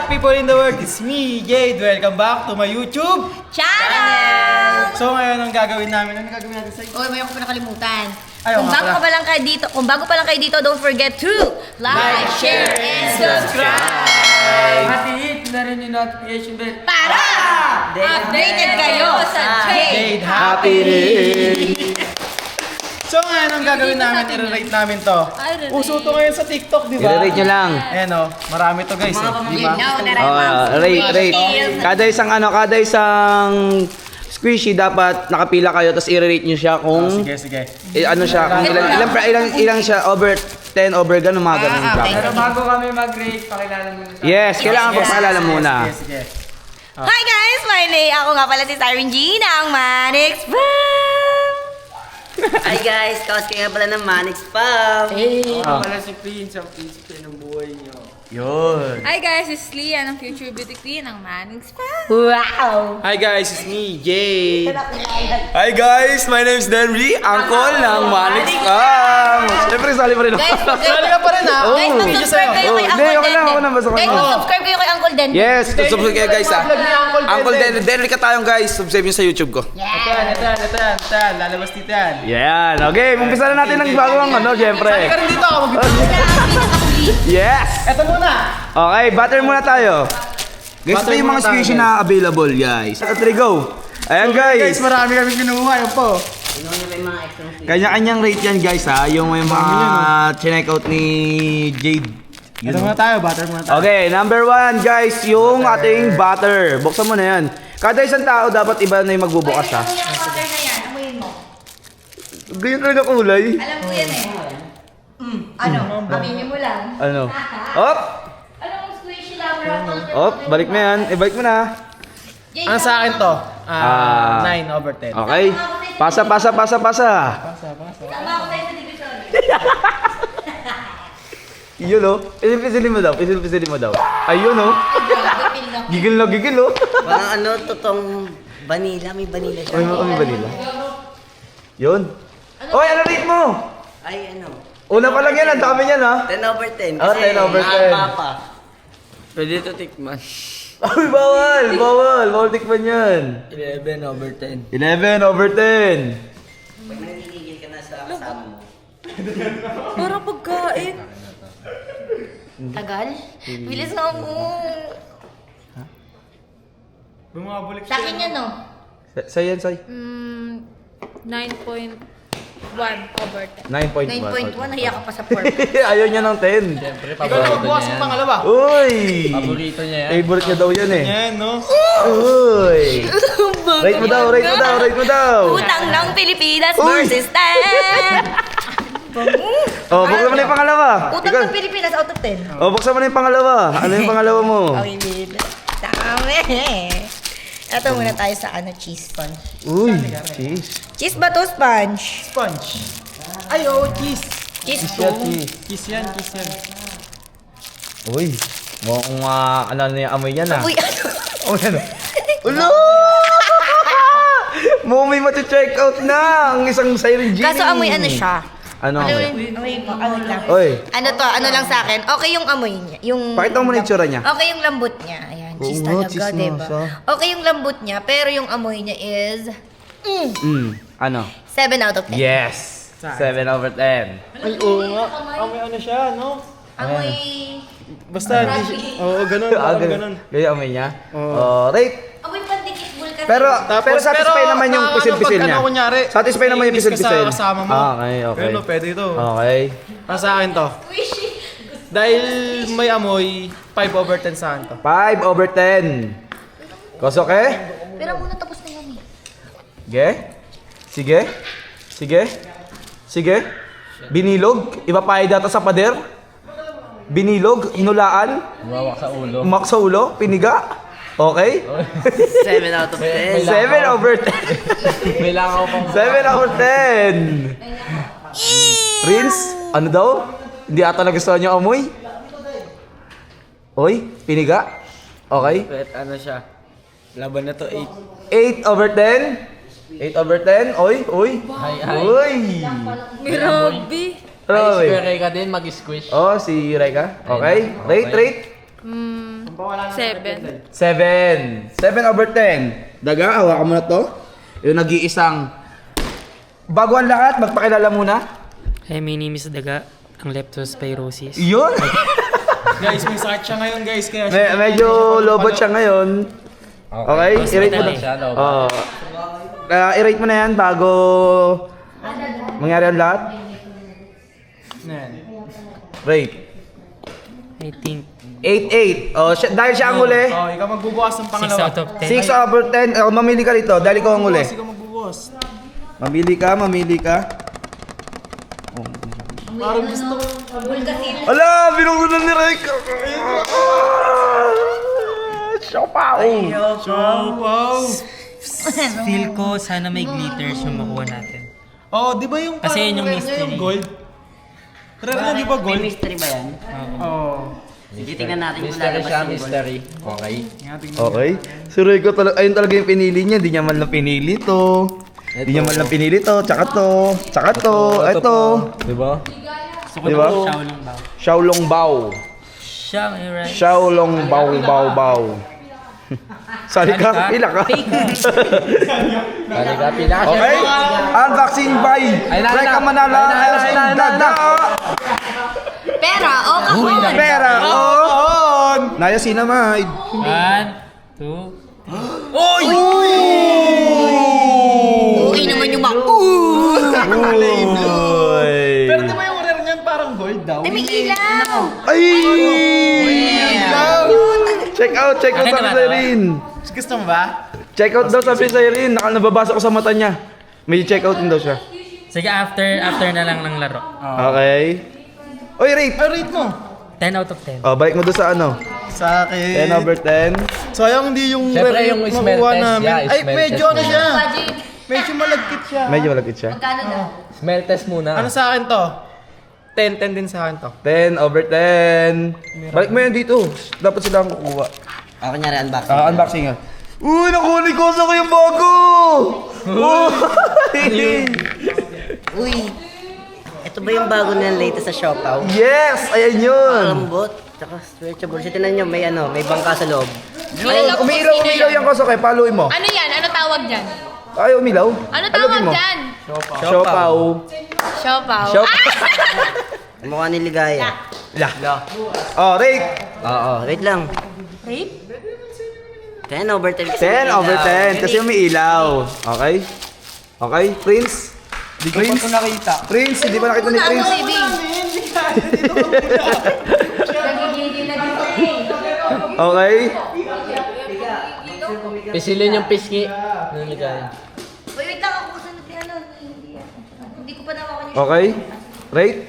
people in the world? It's me, Jade. Welcome back to my YouTube channel! So ngayon, ang gagawin namin, ano gagawin natin sa Oy, may ako pa nakalimutan. Ayaw Kung nga bago pala. ka pa lang kayo dito, don't forget to like, share, and subscribe! At i-hit na rin yung notification bell. Para updated kayo sa Jade Jade Happy Ring. So ngayon, ang gagawin namin, i-rate namin to. Uso to ngayon sa TikTok, di ba? I-rate nyo lang. Ayan o, marami to guys. Di You ba? know that I love Rate. squishies. Kada isang squishy dapat nakapila kayo tapos i-rate nyo siya kung Sige. ano siya, kung ilang siya over 10 over ganun mga ganun. okay. Pero bago kami mag-rate, pakilala muna tayo. Yes, kailangan ko paalala muna. Sige. Hi guys! Ako nga pala si Siren Gina, ang Manix Bam! Hi guys, kaos kayo nga pala ng Manix Pam. Ako pala si Prince, ang prinsipe ng buhay niyo. Yun. Hi guys, it's Leah ng Future Beauty Queen ng Manning's Fan. Wow! Hi guys, it's me, Jade. Hi guys, my name is Denry, uncle ng Manix Pam. Siyempre, sali pa rin ako. Guys, Sali ka pa rin ha. Guys, mag-subscribe kayo kay Hindi, Uncle okay lang, Denden. ako na, basta Guys, ako. mag-subscribe kayo kay Uncle Denden. Yes, subscribe kayo guys ha. Vlog ni Uncle Denry ka tayong guys, subscribe nyo sa YouTube ko. Ito yan. Lalabas dito yan. Yan, okay, umpisa na natin ng bagong ano, Sali siyempre. ka rin dito ako. Yes! Ito muna. Okay, butter muna tayo. Guys, ito Butter yung mga muna tayo, squishy guys. na available, guys. At go. Ayan, Guys, guys. marami kami kinuha. Yan po. Sino nyo ba yung mga extra free? Kanya-kanyang rate yan, guys, ha. Yung may mga chinek out ni Jade. Ito muna tayo. Butter muna tayo. Okay, number 1, guys, yung ating butter. Buksan mo na yan. Kada isang tao, dapat iba na yung magbubukas, ha. Amoy yung butter na yan. Amoyin mo. Ganyan talaga kulay. Alam ko yan eh. Ano? Aminin mo lang. Ano? Op! Anong squishy lover ako? Op, balik mo yan. Ibalik mo na. Ang sa akin to, Ah. 9 over 10. Okay. Pasa. Tama ako tayo sa division. Yun, oh. Pisil-pisilin mo daw. Ayun, oh. Gigil, oh. Parang ano, totoong vanilla, may vanilla siya. Ay, may vanilla. Yun. Oy, ano rate mo? Ay, ano, Una pa lang yan, ang dami niyan, ha? 10 over 10. Ah, 10 over 10. mahaba pa. Pwede ito tikman. Ay, bawal tikman yan. 11 over 10. 11 over 10. Pag nanginigil ka na sa kasama mo. Parang pagkain. Tagal? Bilis na ako. Bumabalik Sa akin yan, no? Say yan, say. 9.1 over 10. 9.1. 9.1, nahiya ka pa sa 4. Ayaw niya ng 10. Ikaw na magbukas yung pangalawa. Uy! Paborito niya yan. Favorite niya daw yan, eh. Yan, no? Uy! Rate mo daw. Utang ng Pilipinas versus 10. Oh, buksan mo na yung pangalawa. Utang ng Pilipinas out of 10. Oh, buksan mo na yung pangalawa. Ano yung pangalawa mo? Okay, babe. Dami. Ito muna tayo sa cheese sponge. Uy, cheese. Cheese ba to sponge? Sponge. Ay, oh, cheese. Cheese Kiss yan. Uy, mukhang ano na yung amoy niya na. Uy, ano? Oh, ano? Ulo! Mo may mati-check out na ang isang Siren Genie. Kaso amoy ano siya? Ano amoy? Amoy mo, amoy lang. Oy, Ano to, ano lang sa akin? Okay yung amoy niya. pakita mo muna yung tsura niya. Okay yung lambot niya. Ayan, cheese Oo nga, talaga, cheese na diba? siya. Okay yung lambot niya, pero yung amoy niya is... Ano? 7 out of 10. Yes! 7 over 10. Ay, oo nga. Amoy ano siya, no? Amoy... Basta, oo, ganun. Parang ganun. Ganyan amoy niya? Oh, rate. Amoy pandikit bulkan. Pero satisfy naman yung pisil-pisil niya. Pag ano, kunyari, Satisfy naman yung iinis ka pisil-pisil. sa kasama mo. Okay. Pero pwede ito. Okay. Para sa akin to. Dahil may amoy, 5 over 10 sa akin to. 5 over 10. Kosoke? Pero muna tapos na yan eh. Sige. Binilog? Ipapahid data sa pader? Binilog? Hinulaan? Umak sa ulo? Piniga? Okay? 7 out of 10. 7 over 10. May langaw pang 7 over 10. Prince, ano daw? Hindi ata nagustuhan yung amoy? Oy, piniga? Okay. Wait, ano siya? Laban na to 8 8. over 10? 8 over 10? Oy. Hi. Uy! Grabe. Oy. Square ka din, mag-squish. Oh, si Reka. Okay. Rate. 7. 7 over 10. Daga, hawakan mo na to. Yung nag-iisang... Bago ang lahat, magpakilala muna. Hi, my name is Daga, ang leptospirosis. Yun! Guys, may sakit siya ngayon guys. Kaya Medyo lobot siya ngayon. Okay, i-rate mo na. siya, lobot. Oo. I-rate mo na yan bago mangyari ang lahat. Rate. I think 8-8. Oh, dahil siya ang huli. Oh, ikaw magbubukas ng 6 pangalawa. out of 10. 6 over 10. Mamili ka rito dahil ikaw ang huli. Ikaw magbubukas. Mamili ka. Parang gusto ko. Ala, binugunan ni Rick. Siopaw. Wow. Feel ko sana may glitters yung makuha natin. Oh, di ba yung Kasi yun yung rare na mystery. yung gold? Rare na di ba May gold? mystery ba yan? Oh. Sige, tingnan natin kung Mystery lalabas siya, yung gold. mystery. Okay. Okay. Si Rico talaga, ayun talaga yung pinili niya. Hindi niya man lang pinili to. Hindi niya man lang pinili to. Tsaka to. Tsaka to. Ito. Diba? Diba? Shaolong Bao. Xiaolong Bao. Siyang right. Xiaolong Bao. Sali ka, pila ka. Talaga, pila ka siya. Okay? Unboxing by Reka Manala and Daga. Pera o kahon. Pera on. Naya Sinamay. 1, 2, Oy! Okay naman yung mga Pero di ba yung rare niyan parang gold daw? Ay, may ilaw. Ay! Check out Akin sabi naman, sa Irene. Gusto mo ba? Check out daw sabi sa Irene. Nababasa ko sa mata niya. May check out din daw siya. Sige, after na lang ng laro. Okay. Oy, rate. Ay, rate mo. 10 out of 10. Oh, balik mo doon sa ano? Sa akin. 10 over 10. Sayang hindi yung Siyempre, rare yung yung smell makuha test namin. niya, Ay, smell medyo test ano niya. siya. Budget. Medyo malagkit siya. Medyo malapit siya. Magkano daw? Smell test muna. Ano sa akin to? 10 din sa akin to. 10 over 10. Balik mo yan dito. Dapat sila ang kukuha. Ako kunyari unboxing. Unboxing nga. Uy, nakuha ko sa ko yung bago! Uy! Ito ba yung bago na latest sa Siopaw? Yes! Ayan yun! Lambot, tsaka stretchable. Siya tinan nyo, may bangka sa loob. Oh, umilaw yung koso kay paluin mo. Ano yan? Ano tawag dyan? Ay, umilaw. Ano tawag mo. dyan? Siopaw. Siopaw. Mukha ni Ligaya. Oh, rate. Oo, wait lang. Rape? 10 over 10. 10 over 10 kasi umiilaw. Okay? Okay, Prince? Hindi ko pa ito nakita. Prince, hindi ba nakita ni Prince? Okay? Pisilin yung pisngi. Naligay. Wait lang ako kasi hindi ko pa nawakan yung Okay? Rate?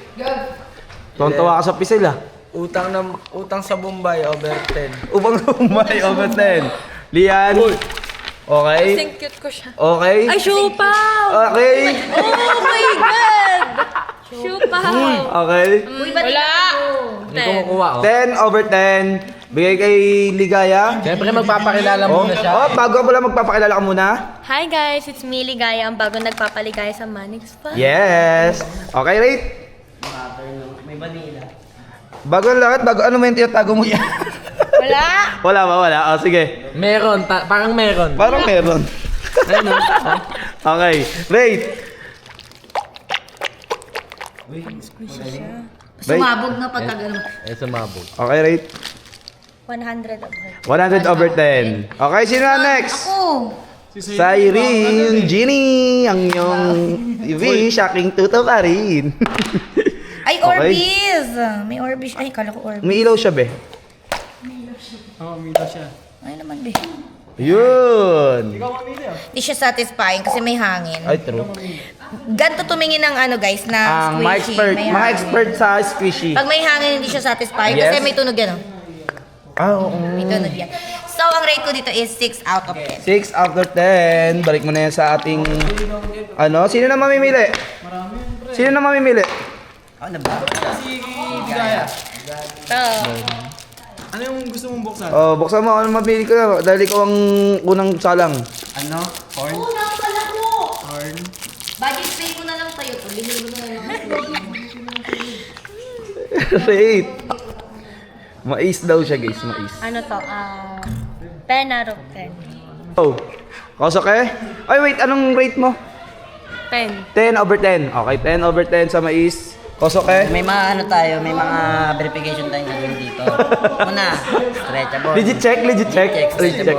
Tontawa ka sa pisil ah. Utang sa Bombay over 10. Upang umay over 10. Lian? Okay? Kasing cute ko siya. Okay? Ay, siopaw! Okay? Oh my God! Siopaw! Okay? Uy, ba't Wala! Hindi ko makuha, oh. 10 over 10. Bigay kay Ligaya. Siyempre, magpapakilala muna siya. Oh, bago pala magpapakilala ka muna. Hi guys, it's me Ligaya, ang bagong nagpapaligaya sa Manix Fan. Yes. Okay, rate. May vanilla. Bago ang lahat, ano mo yung tinatago mo yan? Wala! Wala ba? Wala. Oh, sige. Meron, parang meron. Parang meron. Ayun, oh. Okay, rate. Sumabog na pagka gano'n. Sumabog. Okay, rate. 100 of her. 100 over 10. Okay, sino na next? Ako. Sa Irene, Ginny, ang iyong wish, aking tuto pa rin. Ay, Orbeez! May Orbeez. Ay, kala ko Orbeez. May ilaw siya, be. Oo, umilo siya. Ay naman, be. Yun. Hindi siya satisfying kasi may hangin. Ay, true. Ganto tumingin ng ano guys, na Ang mga squishy. expert, may mga hangin. expert sa squishy. Pag may hangin, hindi siya satisfying Yes. kasi may tunog yan. Oh. Ah, oo. May tunog yan. So, ang rate ko dito is 6 out of 10. 6 out of 10. Balik mo na yan sa ating... Ano? Sino na mamimili? Sino na mamimili? Ano ba? Ano yung gusto mong buksan? Oh, buksan mo. Ano mabili ko na? Dahil ikaw ang unang salang. Ano? Corn? Unang pala ko! Corn? Budget pay ko na lang sa'yo. Bili mo na lang. Rate. Mais daw siya guys, mais. Ano to? 10 out of 10. Oh. Kosoke? Ay wait, anong rate mo? 10. 10 over 10. Okay, 10 over 10 sa mais. Kosoke? May mga ano tayo, may mga verification tayo gagawin dito. Una, stretchable. Legit check, legit check. Legit check.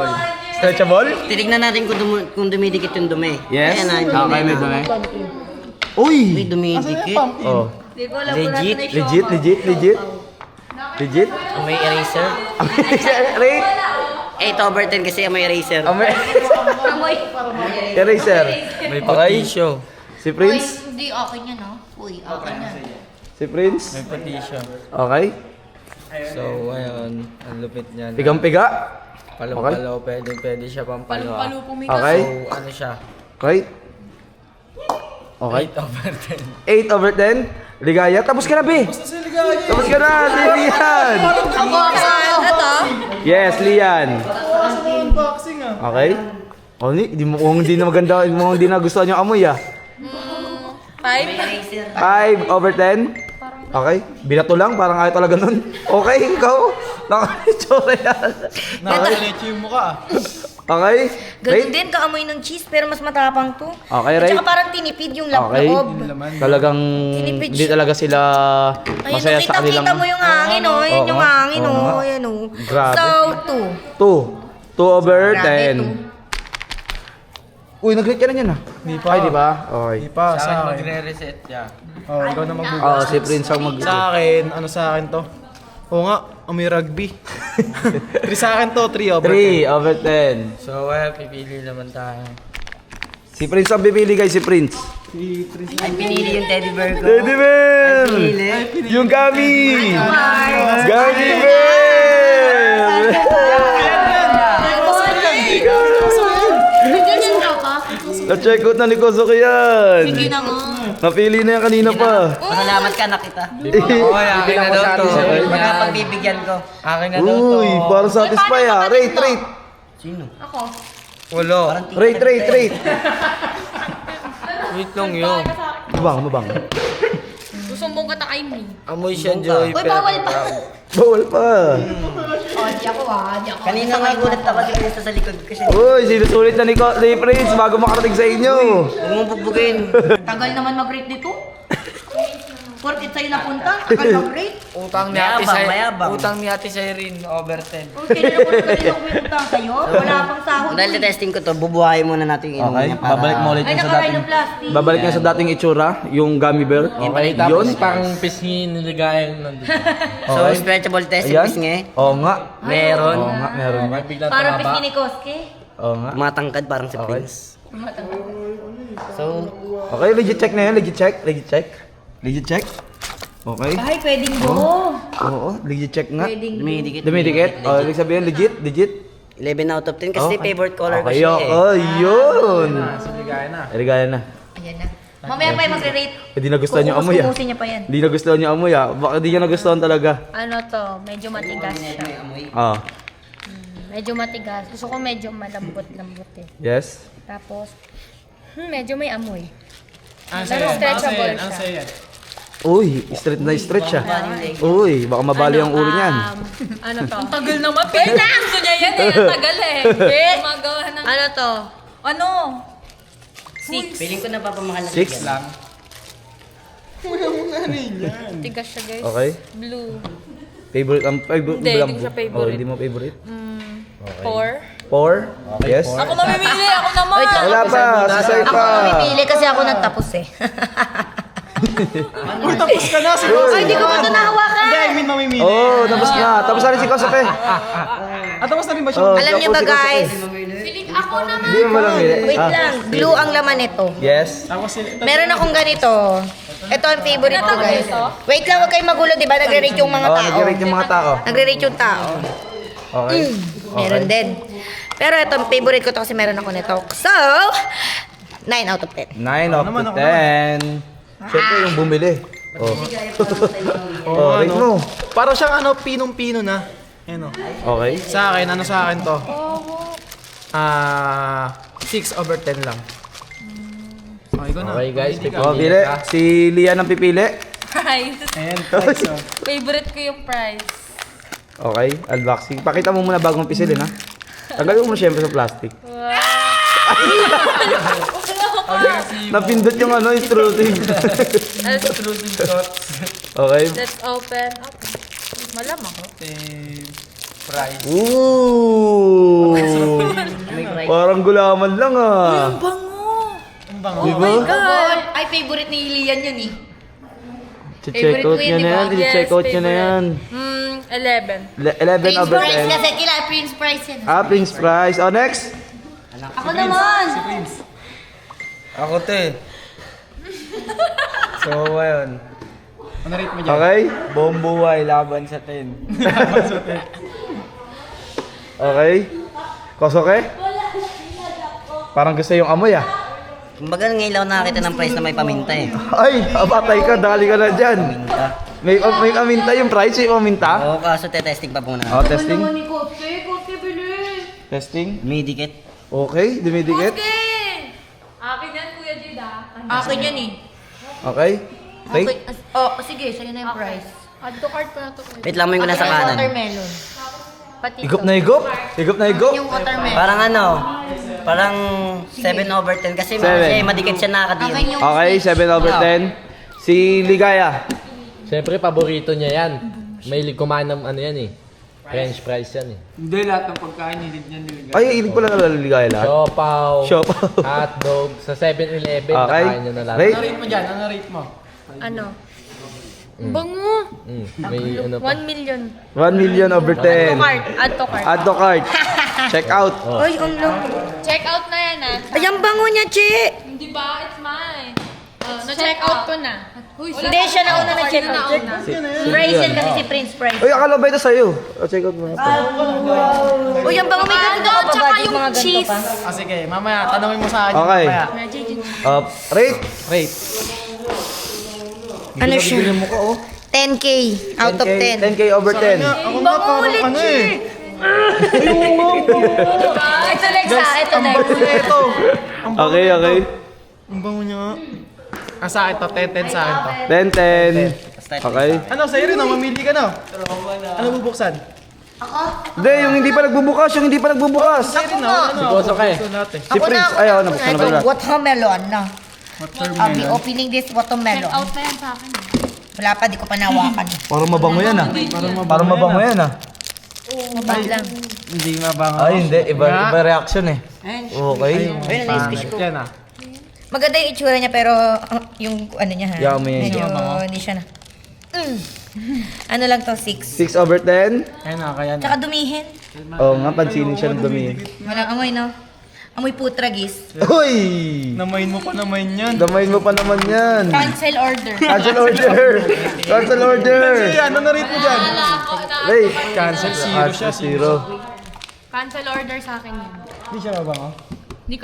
Stretchable? Titignan natin kung dumidikit yung dumi. Yes. Ayan na, yung Okay, may na. dumi. Uy, Uy! dumidikit. Oh. Di ko alam Legit, Legit, legit, legit. Legit? May eraser. Rate? 8 over 10 kasi may eraser. Amoy. Eraser. May Okay. patisyo. Si Prince? Hindi, okay niya, no? Uy, okay na. Si Prince? May patisyo. Okay. So, ayun. Ang lupit niya. Pigang-piga? Palo-palo. Pwede siya pampalo. Palu pumigas. Okay. So, ano siya? Okay. Okay. 8 over 10. 8 over 10. Ligaya. Tapos ka na, be. Tapos ka na, si Lian. Ako, ito. Yes, Lian. Unboxing ah. Okay. Oh, hindi mo kung hindi na maganda, mo hindi na gusto niyo amoy ah. 5? 5 over 10. Okay. Binato lang, parang ayaw talaga nun. Okay, ikaw. Nakakitsura yan. Nakakalichi yung mukha ah. Okay. Ganun Rate? din, kaamoy ng cheese, pero mas matapang to. Okay, At right? saka parang tinipid yung Okay. loob. Talagang Tinipid hindi siya. talaga sila Ayun, masaya sa kanilang... kita mo yung hangin, oh. Yun Oo yung nga, hangin, oo nga. oh. Ayan, oh. Grabe. So, 2. 2 over Grabe, 10. Uy, nag-rate ka na yan ah. Di pa. Ay, di ba? Okay. Di pa, Sa sa akin, akin. magre-reset siya. Oh, ikaw na magbubukas. Oo, si Prince ang mag... Sa akin, ano sa akin to? Oo nga, amoy rugby. 3 sa akin to, 3 over 3 over 10. So, pipili naman tayo. Si Prince ang bibili guys, si Prince. Ay, pinili yung teddy bear ko. Teddy bear! Pinili. Yung gummy! Gummy bear! Na-check out na ni Kosuke yan! Sige na nga. Napili na yan kanina pa. Pasalamat ka, nakita. Oy, akin na daw to. Pagkapagbibigyan ko. Akin na daw to. Uy, parang satisfy ah. Rate, rate! Sino? Ako. Ulo. Rate, rate, rate! Wait lang yun. Mabang. Susumbong ka ta kay me. Amoy siya, Joy. Uy, bawal pa. Bawal pa. Oh, di ako ah. Di ako. Kanina nga gulat ako si Krista sa likod kasi. Uy, sinusulit na ni Prince bago makarating sa inyo. Huwag mong bugbugin. Tagal naman mag-rate dito. Porkit sa'yo napunta, tagal mag-rate. Utang ni Mayabang, Ate Say. mayabang. Utang ni Ate Cyrene, over 10. Uy, kailan ako kanina kumintang sa'yo? Wala pang sahod. Dahil testing ko to, bubuhayin muna natin yung Okay, inumin niya para... babalik mo ulit Ay, yung sa nakaray dating. ng plastic. Babalik niya sa dating itsura, yung gummy bear. Okay, tapos parang pisngi niligayang nandito. So, stretchable test yung Ayan. pisnge. Oo nga. Meron. Oo nga, meron. Okay, biglang Parang tumaba. pisngi ni Koske. Oo nga. Matangkad parang si Okay. Prince. So, Okay, legit check na yan. Legit check. Legit check. Legit check. Okay. Ay, pwedeng go. Oo, legit check nga. Pwedeng dumidikit. Dumidikit. O, ibig sabihin, legit. Legit. 11 out of 10 kasi Okay. favorite color ko Okay, siya eh. oh, yun. Sigaya na. Regala na. Ayan na. Mamaya pa yung magre-rate. Hindi nagustuhan niyo amoy ah. Kukusin niya pa yan. Hindi nagustuhan niyo amoy ah. Baka di niya nagustuhan talaga. Ano to? Medyo matigas siya. Ah, Medyo matigas. Gusto ko medyo malambot-lambot eh. yes. Tapos, medyo may amoy. Ang Pero stretchable siya. Uy, straight na straight siya. Uy, baka mabali ang ulo niyan. Ano to? Ang tagal naman. Pwede na! Gusto niya yan eh. Ang tagal eh. Gumagawa ng... Ano to? Ano? Feeling ko napapamahal na 6 lang. Tigas siya guys. Okay. Blue. Favorite ang favorite Hindi, mo hindi ko siya Oh, favorite. hindi mo favorite? 4. 4? Yes. Ako mamimili. Ako naman. Wala pa, sasay Ako pa. mamimili kasi ako nagtapos eh. Uy, tapos ka na si Kosuke. Ay, di ko pa ito nahawakan. Hindi, I mean mamimili. Oh, tapos na. Tapos na rin si Kosuke. Ah, tapos na rin ba siya? Oh, Alam niyo ba tapos si Kosuke. guys? Ako naman. Hindi mo lang Wait lang. Glue ang laman nito. Yes. Tapos si... Meron akong ganito. Ito ang favorite ko guys. Wait lang, huwag kayong magulo, di ba? Nagre-rate yung mga Oh, tao. nag-rate yung mga tao. Nagre-rate yung tao. Okay. Meron din. Pero ito, ang favorite ko to kasi meron ako nito. So, 9 out of 10. 9 of naman, the ako naman. 10. Siyempre yung bumili. Oh. Oh, rate mo. Parang siyang ano, pinong-pino na. Ano? Okay. Sa akin, ano sa akin to? 6 over 10 lang. Okay ko na. Okay guys, Oh, pili. Si Lian ang pipili. Price. Ayan, price oh. Favorite ko yung price. Okay, unboxing. Pakita mo muna bagong pisilin, ha? Tagalin mo siyempre sa plastic. Napindot yung ano, intrusive. Okay. Let's open. Malamang. Price. Ooh! Parang gulaman lang, ah. Di ba? God! Ay, favorite ni Lian yun eh. Check out niya na yan. Check out niya na yan. 11. 11 Prince over Price 10. kasi kila Prince Price yan. Ah, Prince Price. Oh, next. Ako naman! Ako te. So, ayun. Ano rate mo dyan? Okay? Bombuhay laban sa 10. Okay. Kosoke? Parang gusto yung amoy, ah. Kumbaga ngayon lang nakakita ng price na may paminta eh. Ay, abatay ka. Dali ka na dyan. May paminta yung price. May paminta? Oo, kaso te-testing pa muna. Oh, testing. ni Kote, Kote, bilis! Testing. May dikit. Okay, dumidikit. Akin yan, Kuya Jida. Akin yan eh. Okay. Okay. Rate. Oh, sige, sa'yo na yung price. Add to cart ko na to. Wait lang mo yung nasa Akin yung kanan. watermelon. Pati Higop ito. na higop. Higop na higop. Yung watermelon. Parang ano, parang 7 over 10 kasi Seven. siya, madikit siya Akin nakakadiri. yung Okay, 7 over 10. Si Ligaya. Siyempre, paborito niya yan. May kumain ng ano yan eh. French fries yan eh. Hindi, lahat ng pagkain hilig niya nilagay. Ay, ilig pala na Ligaya lahat. Siopaw, Siopaw. hotdog, sa 7-Eleven, Okay. nakain niya na lahat. Rate. Ano rate mo dyan? Ano rate mo? Ano? Bango! May ano pa. 1 million. 1 million over 10. Add to cart. Add to cart. Check out. Ay, ang lang. Check out na yan ah. Ay, ang bango niya, Chi! Hindi ba? It's mine. Na-check out ko na. Hindi, siya na una na-check out. Price yan kasi si Prince Price. Uy, akala ba ito sa'yo? Oh, check out mo. Uy, ang bango may ganito ka pa Tsaka ba? yung cheese. Ah, sige, mamaya, tanongin mo sa akin. Okay. Mamaya. Rate. Rate. Ano siya? 10K out of 10. 10K over 10. Ako nga parang ano eh. Ito next ah. Ito next. Ito. Okay, okay. Ang bango niya nga. Ah, sa akin to. 10-10 sa akin to. 10-10. Okay. Ano, sa'yo rin, mamili ka na. Ano bubuksan? Hindi, yung hindi pa nagbubukas, yung hindi pa nagbubukas. Sa'yo rin, ano? Gusto ka eh. Gusto natin. Si Prince, ayaw, nabuksan na pala. Watermelon, no? I'll be opening this watermelon. Out na yan sa akin. Wala pa, di ko pa nawakan. Parang mabango yan, ah. Parang mabango yan, ah. Mabag lang. Hindi mabango. Ay, hindi. Iba reaction eh. Okay. Ayun, na-squish ko. Yan ah. Maganda yung itsura niya, pero yung ano niya ha? Yummy. Medyo hindi siya na. Ano lang to, 6. 6 over 10. Ayun na, kaya na. Tsaka dumihin. Oo nga, pansinin siya ng dumi. Walang amoy, no? Amoy putragis. Uy! Namayin mo pa naman yan. Damayin mo pa naman yan. Cancel order. Cancel order! Cancel order! Kasi ano na rate mo dyan? Wait. Cancel, zero siya. Zero. Cancel order sa akin yan. Hindi siya mabango. Hindi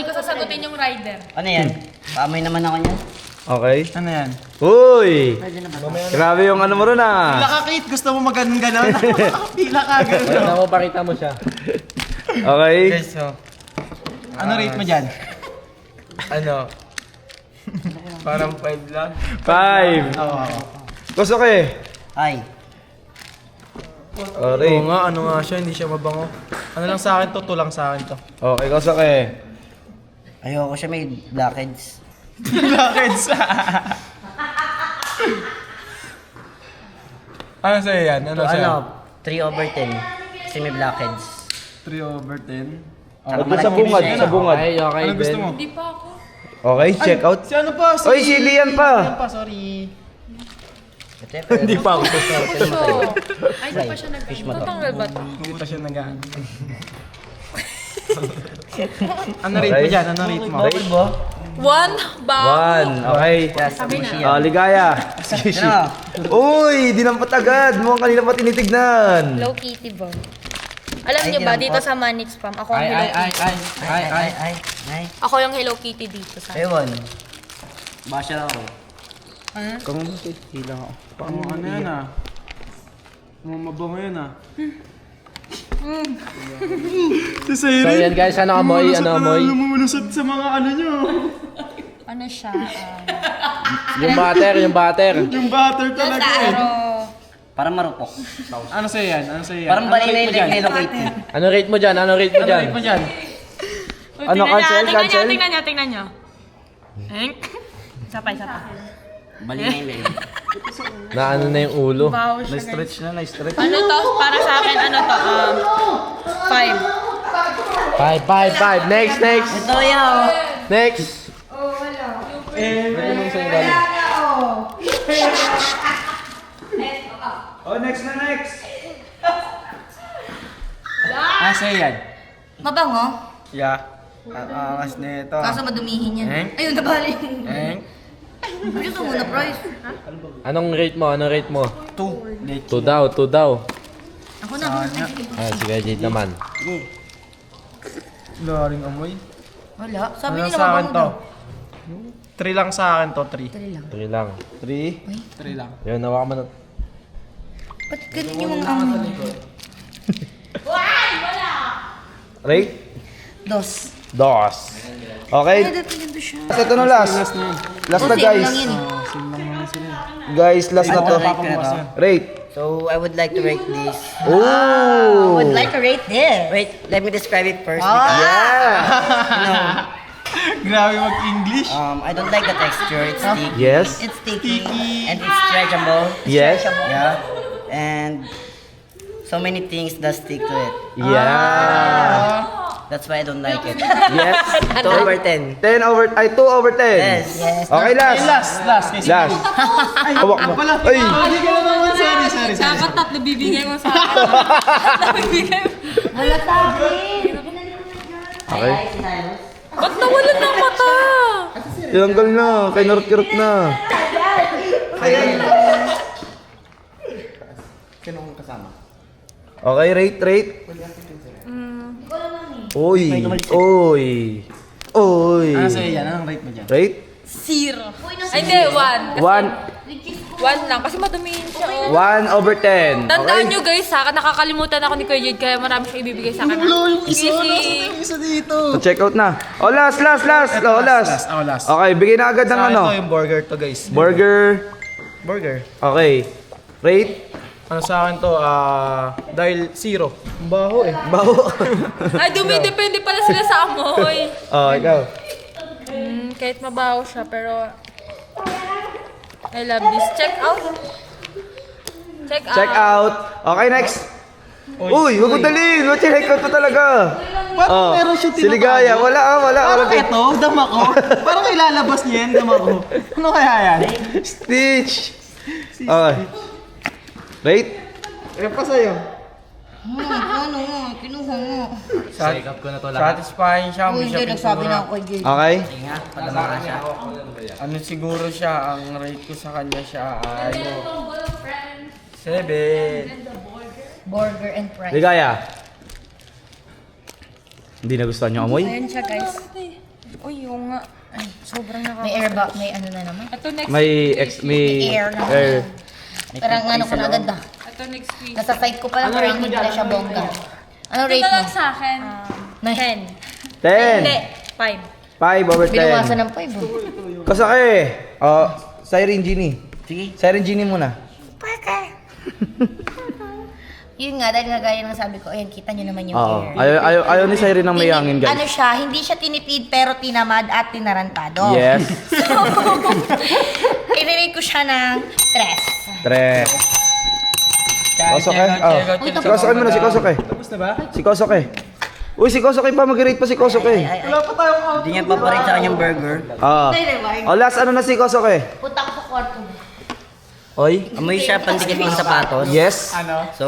ko sasagutin yung rider. Ano yan? Paamoy naman ako niyan. Okay. Ano yan? Uy! Grabe yung ano mo ron, ah. Pila ka, Kate. Gusto mo maganon-ganon? Pila ka, ganon. Pakita mo, pakita mo siya. Okay. Ano rate mo dyan? Ano? Parang 5 lang. 5. Oo. Gusto ka eh. Ay, Oo Okay. nga, ano nga siya, hindi siya mabango. Ano lang sa akin to, tulang sa akin to. Okay, gusto ka eh. ayoko siya may blackheads. Bakit sa... Ano sa'yo yan? Ano So, sa'yo? ano, 3 over 10. Kasi may blackheads. 3 over 10? Tsaka Huwag sa bungad, sa bungad. Okay, okay. Ano gusto Ben. mo? Hindi pa ako. Okay, check out. Si ano pa? Oy, si Lian pa. Lian pa, sorry. Hindi pa ako. So, ay, di pa siya nag-tatanggal ba ito? Hindi pa siya nagaan. Ano rate mo dyan? Ano rate mo? Rate mo? 1 ba? 1. Okay. Sabi siya. Ligaya. Shishi. Uy, dinampat agad. Mukhang kanina pa tinitignan. Hello Kitty ba? Alam niyo ba, dito sa Manix Farm, ako ang Ay, Hello ay, ay, Kitty. ay, ay, ay. Ay. Ako yung Hello Kitty dito sa Ayun. Basher ako. Kung hilang ako. Pang ano yan ah? Mabango yan ah. Si So Sayri. yan guys, ano amoy, ano amoy? Lumulusot sa mga ano nyo. ano siya? Yung butter, yung butter. Yung butter talaga eh. Pero, Parang marupok. Ano sa'yo yan? Ano sa'yo yan? Parang balay na yung leg ni Hello Kitty. Ano rate mo dyan? Ano rate mo Ano dyan? rate mo dyan? Ano, cancel, cancel? Tingnan nyo. Isa pa. Balay na yung leg. Na ano na yung ulo? Bawo siya. Na-stretch na, na-stretch. Ano to? Para sa akin, ano to? 5. 5. Next. Ito yaw. Next. Oh, next na, next. Ah, sa'yo yan. Mabango? Yeah. Ang angas nito. Kaso madumihin yan. Eh? Ayun, nabali. Gusto mo na price. Anong rate mo? Anong rate mo? 2. 2 daw. Ako na. Ah, sige, Jade naman. Wala ring amoy. Wala. Sabi Ano nila sa akin mabango to? daw. 3 lang sa akin to, 3. 3 lang. 3 lang. Yun, nawa ka man. Ba't ganun yung mga ano? Rate? Dos. Dos. Okay. Ay, dati ganito siya. Ito na last. Last na, Same guys. lang yun eh. Guys, last na to. Rate. So, I would like to rate this. Oh! Would like to rate this. Wait, let me describe it first. Ah! Because, Yeah! Grabe mag-English. I don't like the texture. It's thick. Yes. It's sticky. And it's stretchable. Yes. Yeah. And so many things that stick to it. Yeah. That's why I don't like it. Yes. 2 over 10. 10 over, ay 2 over 10. Yes. Okay, last. Last. Kasi Last. Hawak mo. Ay! Hindi ka na naman. Sorry. Dapat tatlo bibigay mo sa akin. Tatlo bibigay mo. Wala sabi. Okay. Ba't nawalan ng mata? Tinanggal na. Kinurot-kirot na. Okay, rate. Uy. Ano sa'yo yan? Anong rate mo dyan? Rate? 0. Ay, hindi, 1. 1 lang, kasi madumihin siya. 1 over 10. Tandaan nyo guys ha, nakakalimutan ako ni Kuya Jade kaya marami siya ibibigay sa akin. Isa dito. So, check out na. Oh, last. Oh, last. Ako last. Okay, bigay na agad ng Sa akin ano. to yung burger to, guys. Burger. Okay. Rate? Ano sa akin to? Dahil 0. Ang baho eh. Baho. Ay, dumidepende pala sila sa amoy. Oh, ikaw. Kahit mabaho siya, pero I love this. Check out. Check out. Okay, next. Uy, wag mo dalhin. Check out pa talaga. Parang meron siya Si Ligaya. Wala. Parang ito, dama ko. Parang ilalabas niya yan, dama ko. Ano kaya yan? Stitch. Okay. Rate? Eh pa sa'yo. Ano nga, kinuha mo. Check up ko na to lahat. Satisfying siya. Uy, hindi, nagsabi na ako kay Jade. Okay. Padama ka siya. Ano siguro siya, ang rate ko sa kanya siya ay 7. Burger and fries. Ligaya. Hindi nagustuhan yung amoy? Ayan siya guys. Uy, yung nga. Ay, sobrang May air ba? May ano na naman? Ito next. May Air na. air. Parang ano ko na agad ah. Ito next week. Nasa side ko pa lang, parang hindi na siya bongga. Ano Ito rate na mo? lang sa akin. 10. 10. 5. 5 over 10. Binawasan ng 5 oh. Kasake. Oh, Siren Genie. Sige. Siren Genie muna. Yun nga, dahil nga gaya ng sabi ko, ayan, kita nyo naman yung Oo. air. Ayaw ni Siren ng may hangin, Ano guys. siya, hindi siya tinipid pero tinamad at tinarantado. Yes. So, i-rate ko siya ng 3. 3. Kosoke? Oh. Si Kosoke muna, si Kosoke. Tapos na ba? Si Kosoke. Uy, si Kosoke pa, mag-rate pa si Kosoke. Wala pa tayong out. Hindi niya paparate sa kanyang burger. Oo. Oh, last ano na si Kosoke? Punta ko sa kwarto. Oy. Amoy siya pandikit ng sapatos. Yes. Ano? So,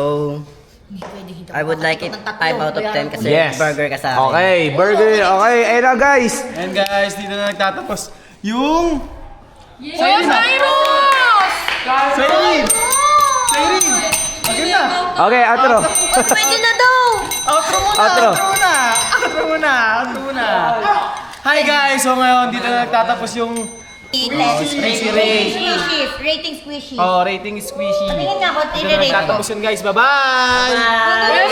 I would like it 5 out of 10 kasi Yes. burger ka sa akin. Okay, burger. Okay, ayun na guys. And guys, dito na nagtatapos yung... Kuya Cyrus! Siren! Maganda! Okay, atro. Pwede na daw! Outro. Outro muna. Hi guys! So ngayon, dito na nagtatapos yung... Rating squishy. rating squishy. Tingin nga ako, Dito na tire-rate ko. nagtatapos yun guys. Bye-bye! Kuya